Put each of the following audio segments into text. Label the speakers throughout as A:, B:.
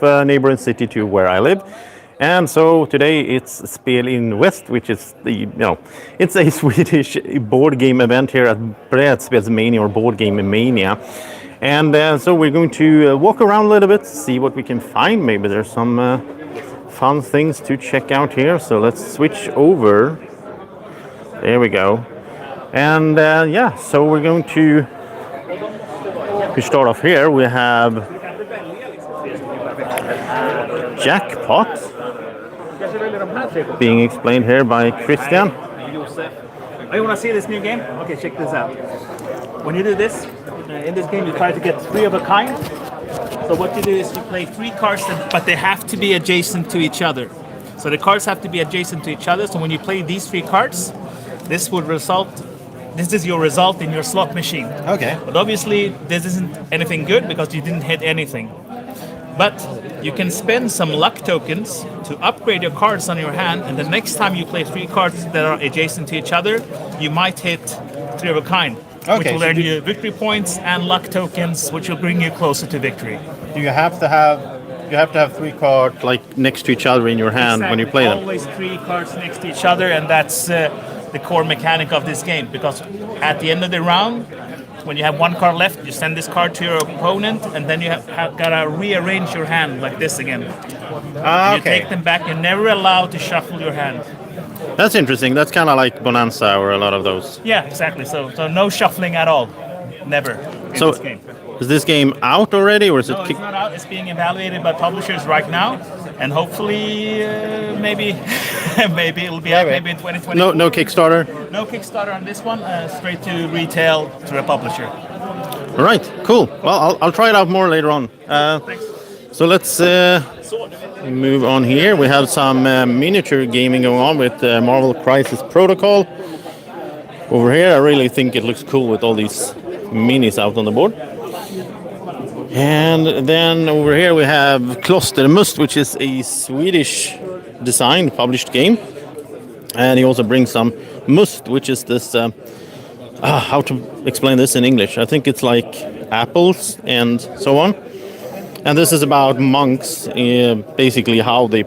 A: neighboring city to where I live. And so today it's Spel in West, which is it's a Swedish board game event here at Brädspelsmania or Boardgames. And so we're going to walk around a little bit, see what we can find. Maybe there's some fun things to check out here. So let's switch over. There we go. And so we're going to start off here. We have Jackpot being explained here by Christian.
B: Oh, you want to see this new game? Okay, check this out. When you do this, in this game you try to get 3 of a kind. So what you do is you play 3 cards, but they have to be adjacent to each other. So the cards have to be adjacent to each other. So when you play these 3 cards, this is your result in your slot machine.
A: Okay.
B: But obviously this isn't anything good because you didn't hit anything. But you can spend some luck tokens to upgrade your cards on your hand, and the next time you play 3 cards that are adjacent to each other, you might hit 3 of a kind.
A: Okay,
B: which will earn you victory points and luck tokens, which will bring you closer to victory.
A: Do you have to have 3 cards like next to each other in your hand when you play them?
B: Always 3 cards next to each other, and that's the core mechanic of this game. Because at the end of the round, when you have 1 card left, you send this card to your opponent, and then you have gotta rearrange your hand like this again. You take them back. You're never allowed to shuffle your hand.
A: That's interesting. That's kind of like Bonanza or a lot of those.
B: Yeah, exactly. So no shuffling at all. Never in this game.
A: Is this game out already, or is
B: No,
A: it?
B: it's not out. It's being evaluated by publishers right now, and hopefully, maybe it'll be out maybe in 2020.
A: No Kickstarter.
B: No Kickstarter on this one. Straight to retail through a publisher.
A: All right, cool. Well, I'll try it out more later on.
B: Thanks.
A: So let's move on here. We have some miniature gaming going on with Marvel Crisis Protocol. Over here, I really think it looks cool with all these minis out on the board. And then over here we have Klostermust, which is a Swedish designed published game. And he also brings some must, which is this how to explain this in English? I think it's like apples and so on. And this is about monks, basically how they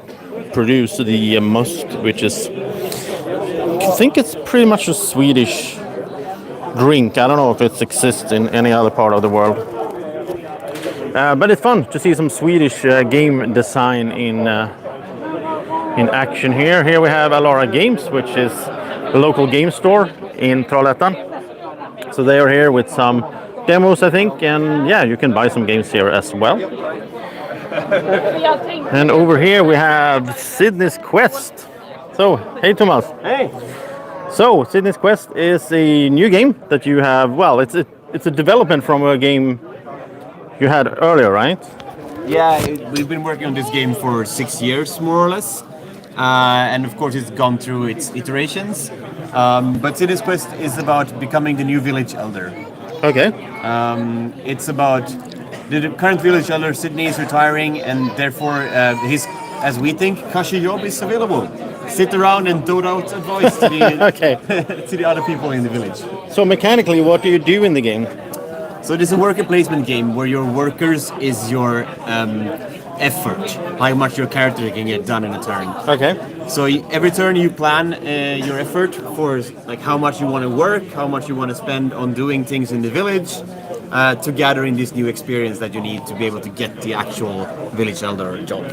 A: produce the must, which is, I think it's pretty much a Swedish drink. I don't know if it exists in any other part of the world. But it's fun to see some Swedish game design in action here. Here we have Alara Games, which is a local game store in Trollhättan. So they are here with some demos, I think, and yeah, you can buy some games here as well. And over here we have Sydney's Quest. So, hey Thomas.
C: Hey.
A: So, Sydney's Quest is a new game that you have. Well, it's a development from a game you had earlier, right?
C: Yeah, we've been working on this game for 6 years, more or less. And of course it's gone through its iterations. But Sydney's Quest is about becoming the new village elder.
A: Okay.
C: It's about the current village elder. Sydney is retiring, and therefore his, as we think, cushy job is available. Sit around and dote out advice to the, to the other people in the village.
A: So mechanically, what do you do in the game?
C: So this is a worker placement game where your workers is your effort, how much your character can get done in a turn.
A: Okay.
C: So every turn you plan your effort for like how much you want to work, how much you want to spend on doing things in the village, to gather in this new experience that you need to be able to get the actual village elder job.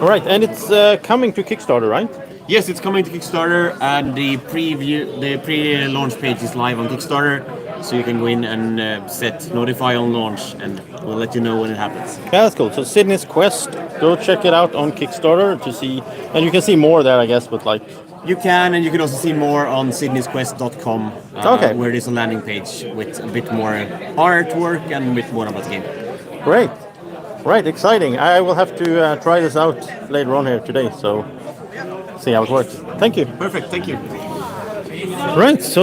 A: All right, and it's coming to Kickstarter, right?
C: Yes, it's coming to Kickstarter, and the pre-launch page is live on Kickstarter, so you can go in and set notify on launch, and we'll let you know when it happens.
A: Yeah, that's cool. So Sydney's Quest, go check it out on Kickstarter to see, and you can see more there, I guess, but like...
C: You can, and you can also see more on sydneysquest.com, where there's a landing page with a bit more artwork and a bit more about the game.
A: Great. Right, exciting. I will have to try this out later on here today, so see how it works. Thank you.
C: Perfect, thank you.
A: Right, so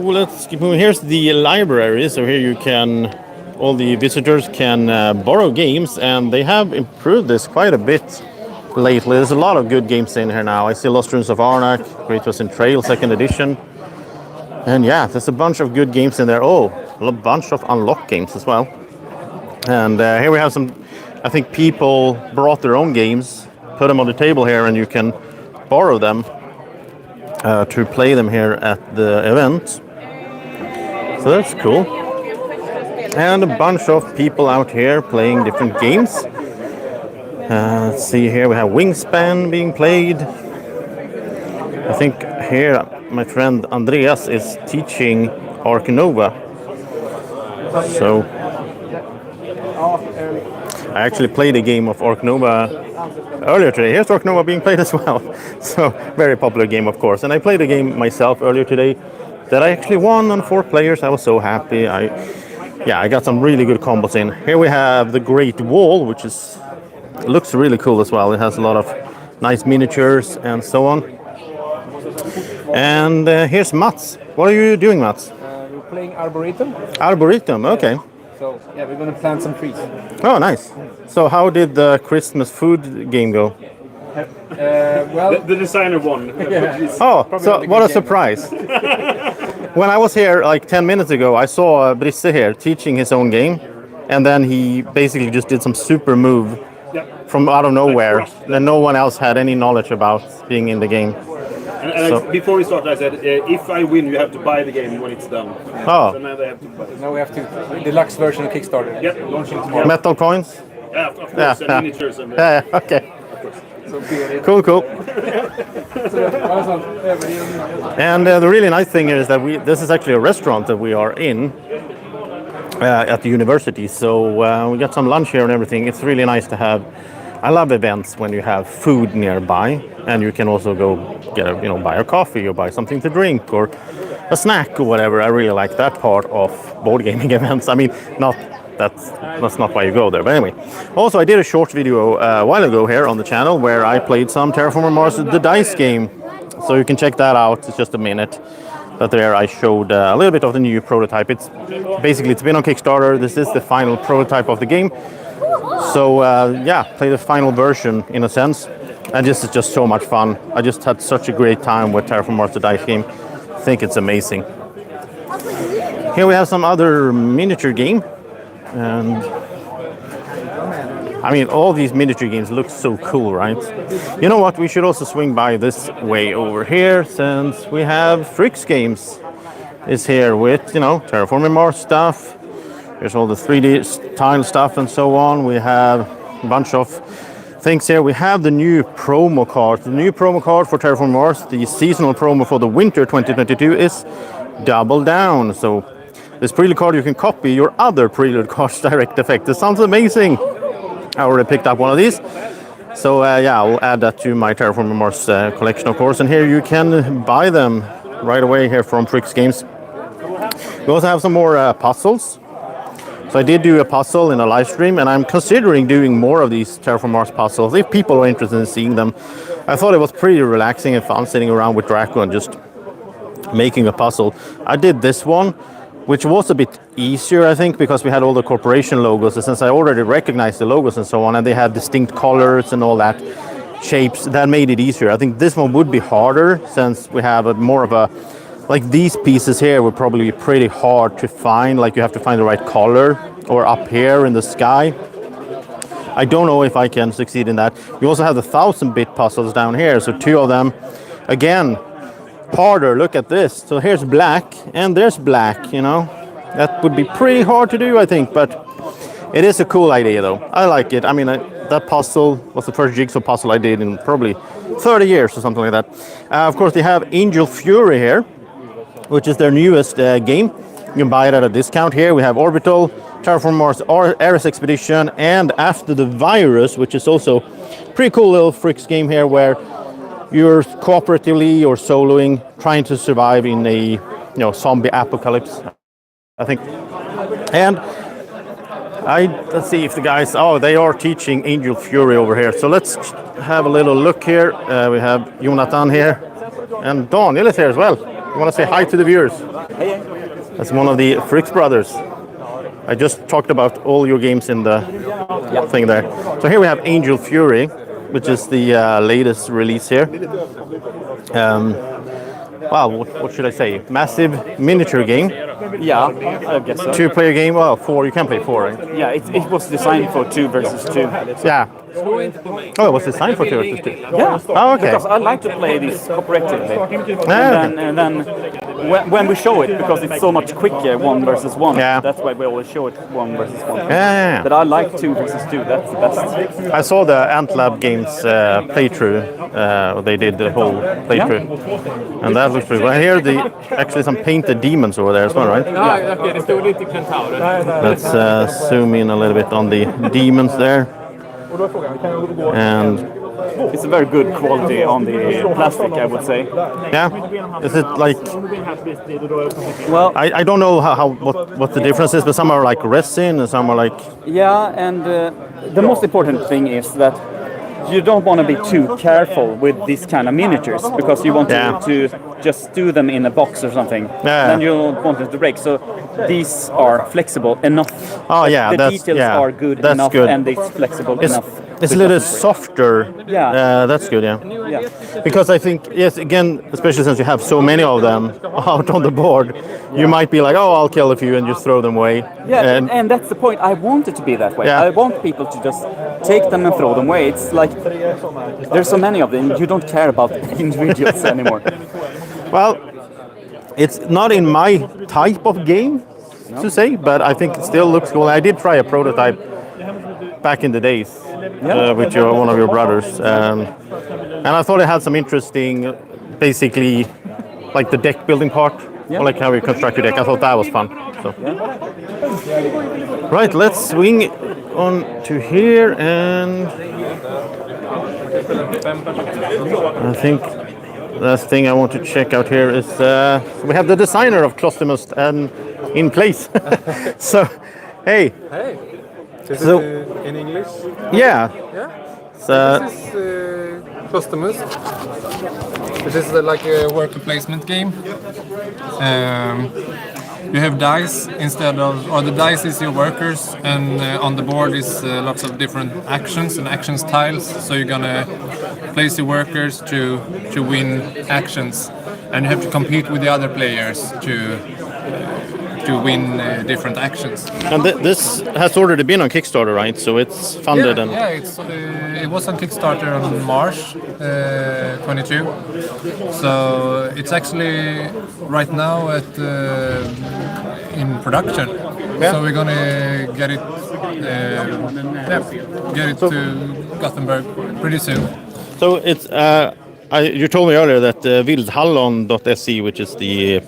A: let's keep moving. Here's the library. So here you can, all the visitors can borrow games, and they have improved this quite a bit lately. There's a lot of good games in here now. I see Lost Ruins of Arnak, Great Western Trail, 2nd edition. And yeah, there's a bunch of good games in there. Oh, a bunch of unlocked games as well. And here we have some I think people brought their own games, put them on the table here, and you can borrow them to play them here at the event. So that's cool. And a bunch of people out here playing different games. Let's see here, we have Wingspan being played. I think here my friend Andreas is teaching Ark Nova. So I actually played a game of Ark Nova earlier today. Here's Ark Nova being played as well. So very popular game, of course. And I played a game myself earlier today that I actually won on 4 players. I was so happy. I got some really good combos in. Here we have the Great Wall, which looks really cool as well. It has a lot of nice miniatures and so on. And here's Mats. What are you doing, Mats?
D: We're playing Arboretum.
A: Arboretum, okay.
D: So yeah, we're going to plant some trees.
A: Oh, nice. So how did the Christmas food game go?
D: Well,
E: The designer won.
A: Oh, so what a surprise. When I was here like 10 minutes ago, I saw Brisse here teaching his own game. And then he basically just did some super move from out of nowhere that no one else had any knowledge about being in the game.
E: And before we started, I said, if I win, you have to buy the game when it's done.
A: Oh.
E: So now they have to buy it.
D: now we have to deluxe version of Kickstarter.
E: Yep, launching tomorrow.
A: Metal coins?
E: Yeah, of course, and miniatures and
A: Yeah, okay. Cool. And the really nice thing here is that this is actually a restaurant that we are in at the university. So we got some lunch here and everything. It's really nice to have. I love events when you have food nearby, and you can also go get buy a coffee or buy something to drink or a snack or whatever. I really like that part of board gaming events. I mean, that's not why you go there, but anyway. Also, I did a short video a while ago here on the channel where I played some Terraforming Mars, the dice game. So you can check that out. It's just a minute. But there I showed a little bit of the new prototype. It's been on Kickstarter. This is the final prototype of the game. So play the final version in a sense. And this is just so much fun. I just had such a great time with Terraforming Mars, the dice game. I think it's amazing. Here we have some other miniature game. And I mean, all these miniature games look so cool, right? You know what? We should also swing by this way over here, since we have Fricks Games is here with, Terraforming Mars stuff. There's all the 3D tile stuff and so on. We have a bunch of things here. We have the new promo card. The new promo card for Terraforming Mars, the seasonal promo for the winter 2022 is Double Down. So this prelude card, you can copy your other prelude card's direct effect. This sounds amazing. I already picked up one of these. So I'll add that to my Terraforming Mars collection, of course. And here you can buy them right away here from Fricks Games. We also have some more puzzles. So I did do a puzzle in a live stream, and I'm considering doing more of these Terraforming Mars puzzles if people are interested in seeing them. I thought it was pretty relaxing and fun sitting around with Draco and just making a puzzle. I did this one, which was a bit easier, I think, because we had all the corporation logos, and since I already recognized the logos and so on, and they had distinct colors and all that shapes, that made it easier. I think this one would be harder, since we have like these pieces here would probably be pretty hard to find, like you have to find the right color, or up here in the sky. I don't know if I can succeed in that. We also have the 1000-bit puzzles down here, so 2 of them, again, harder. Look at this. So here's black and there's black, That would be pretty hard to do, I think, but it is a cool idea though. I like it. I mean, that puzzle was the first jigsaw puzzle I did in probably 30 years or something like that. Of course, they have Angel Fury here, which is their newest game. You can buy it at a discount here. We have Orbital, Terraforming Mars, Ares Expedition, and After the Virus, which is also a pretty cool little Fricks game here where you're cooperatively or soloing, trying to survive in a zombie apocalypse, I think. And let's see if the guys, they are teaching Angel Fury over here. So let's have a little look here. We have Jonathan here, and Daniel is here as well. You want to say hi to the viewers? That's one of the Fricks brothers. I just talked about all your games in the thing there. So here we have Angel Fury, which is the latest release here. Well, what should I say? Massive miniature game.
F: Yeah, I guess so.
A: 2-player game? Well, 4. You can play 4, right?
F: Yeah, it was designed for 2 versus 2.
A: Yeah. Oh, it was designed for 2 versus 2.
F: Yeah.
A: Oh, okay.
F: Because I like to play this cooperatively.
A: Ah,
F: And then when we show it, because it's so much quicker 1 versus 1,
A: Yeah.
F: that's why we always show it 1 versus 1.
A: Yeah.
F: But I like 2 versus 2, that's the best.
A: I saw the Antlab Games playthrough. They did the whole playthrough. And that looks pretty well. Here, actually some painted demons over there as well, right? Let's zoom in a little bit on the demons there. And
F: It's a very good quality on the plastic, I would say.
A: yeah, is it like?
F: Well,
A: I don't know what the difference is, but some are like resin and some are like.
F: yeah, and the most important thing is that you don't want to be too careful with these kind of miniatures, because you want to just do them in a box or something.
A: Yeah.
F: Then you don't want it to break. So these are flexible enough.
A: Oh yeah,
F: The details are good
A: that's
F: enough,
A: good.
F: and it's flexible enough.
A: It's a little softer.
F: Yeah.
A: That's good. Yeah.
F: Yeah.
A: Because I think, yes, again, especially since you have so many of them out on the board, you might be like, oh, I'll kill a few and just throw them away.
F: Yeah, and that's the point. I want it to be that way.
A: Yeah.
F: I want people to just take them and throw them away. It's like there's so many of them, you don't care about the individuals anymore.
A: Well, it's not in my type of game, to say, but I think it still looks cool. I did try a prototype back in the days with one of your brothers, and I thought it had some interesting, basically, like the deck building part, or like how you construct your deck. I thought that was fun. So. Right, let's swing on to here, and I think last thing I want to check out here is we have the designer of Klostermust and in place. So, hey.
G: Hey. Is
A: So-
G: it in English?
A: Yeah.
G: Yeah.
A: So,
G: This is Klostermust. This is like a worker placement game. You have dice instead of, or the dice is your workers, and on the board is lots of different actions and actions tiles. So you're gonna place your workers to win actions, and you have to compete with the other players to win different actions.
A: and this has already been on Kickstarter, right? So it's funded and.
G: Yeah, it was on Kickstarter on March 22. So it's actually right now in production.
A: Yeah.
G: So we're gonna get it to Gothenburg pretty soon.
A: So it's you told me earlier that Vildhallon.se, which is the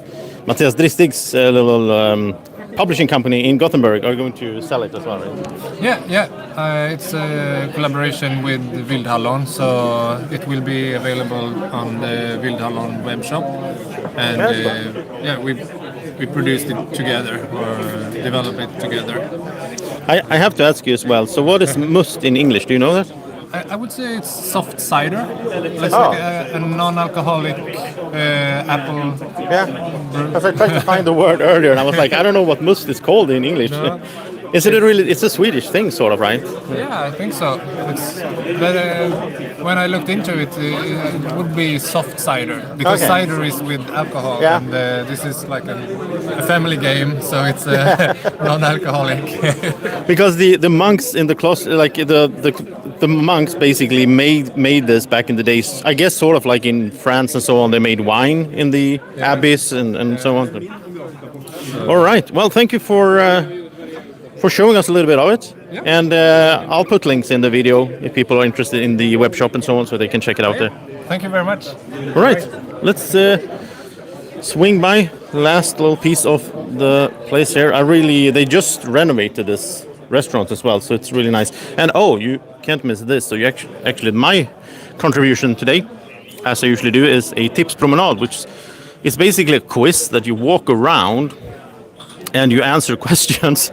A: Matthias Dristig's little publishing company in Gothenburg, are going to sell it as well, right?
G: Yeah. It's a collaboration with Vildhallon, so it will be available on the Vildhallon web shop. And we produced it together, or developed it together.
A: I have to ask you as well. So what is must in English? Do you know that?
G: I would say it's soft cider. It's like a non-alcoholic apple.
A: Yeah. Because I tried to find the word earlier, and I was like, I don't know what must is called in English.
G: No.
A: Is it really? It's a Swedish thing, sort of, right?
G: Yeah, I think so. But when I looked into it, it would be soft cider, because
A: Okay.
G: cider is with alcohol,
A: Yeah.
G: and this is like a family game, so it's non-alcoholic.
A: Because the monks in the cloister, like the monks basically made this back in the days. I guess sort of like in France and so on, they made wine in the abbeys and so on. All right. Well, thank you for showing us a little bit of it.
G: Yeah.
A: And I'll put links in the video if people are interested in the web shop and so on, so they can check it out there.
G: Thank you very much.
A: All right. Let's swing by last little piece of the place here. They just renovated this restaurant as well, so it's really nice. And you can't miss this. So you actually my contribution today, as I usually do, is a tips promenade, which is basically a quiz that you walk around and you answer questions.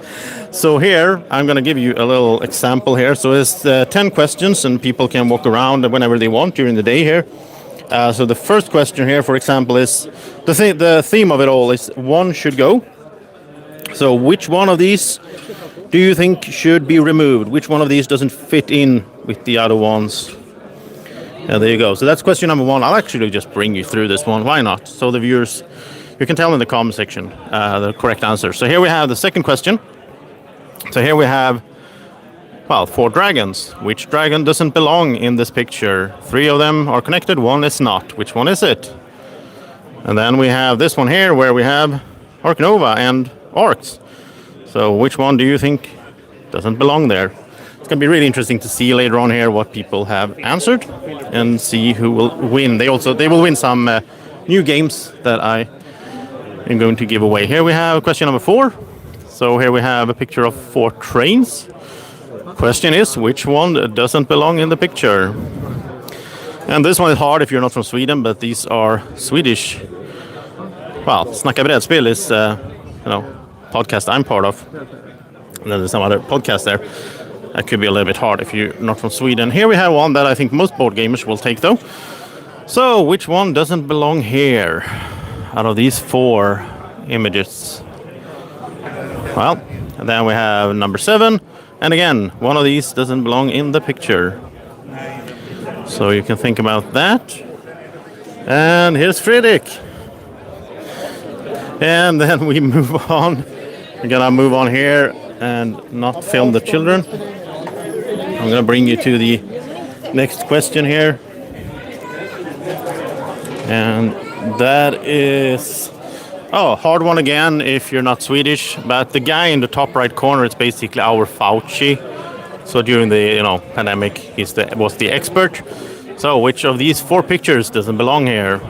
A: So here I'm going to give you a little example here. So it's 10 questions, and people can walk around whenever they want during the day here. So the first question here, for example, is the theme of it all is one should go. So which one of these do you think should be removed? Which one of these doesn't fit in with the other ones? There you go. So that's question number one. I'll actually just bring you through this one. Why not? So the viewers You can tell me in the comment section the correct answer. So here we have the second question. So here we have, well, 4 dragons. Which dragon doesn't belong in this picture? 3 of them are connected, 1 is not. Which one is it? And then we have this one here where we have Ark Nova and Arcs. So which one do you think doesn't belong there? It's going to be really interesting to see later on here what people have answered and see who will win. They will win some new games that I am going to give away. Here we have question number 4. So here we have a picture of 4 trains. Question is, which one doesn't belong in the picture? And this one is hard if you're not from Sweden, but these are Swedish. Well, Snacka Brädspel is, podcast I'm part of. And then there's some other podcast there. That could be a little bit hard if you're not from Sweden. Here we have one that I think most board gamers will take, though. So, which one doesn't belong here out of these 4 images? Well, and then we have number 7. And again, one of these doesn't belong in the picture. So you can think about that. And here's Fredrik. And then we move on. We're gonna move on here and not film the children. I'm gonna bring you to the next question here. And that is, hard one again if you're not Swedish, but the guy in the top right corner is basically our Fauci. So during the pandemic, he was the expert. So which of these 4 pictures doesn't belong here?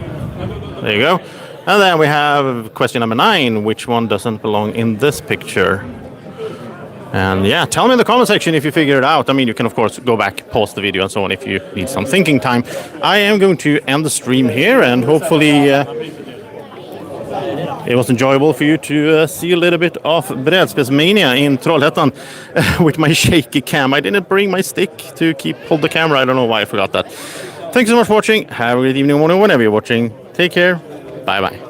A: There you go. And then we have question number 9. Which one doesn't belong in this picture? And yeah, tell me in the comment section if you figure it out. I mean, you can of course go back, pause the video and so on if you need some thinking time. I am going to end the stream here, and hopefully it was enjoyable for you to see a little bit of Brädspelsmania in Trollhättan with my shaky cam. I didn't bring my stick to hold the camera. I don't know why I forgot that. Thanks so much for watching. Have a great evening or morning whenever you're watching. Take care. Bye bye.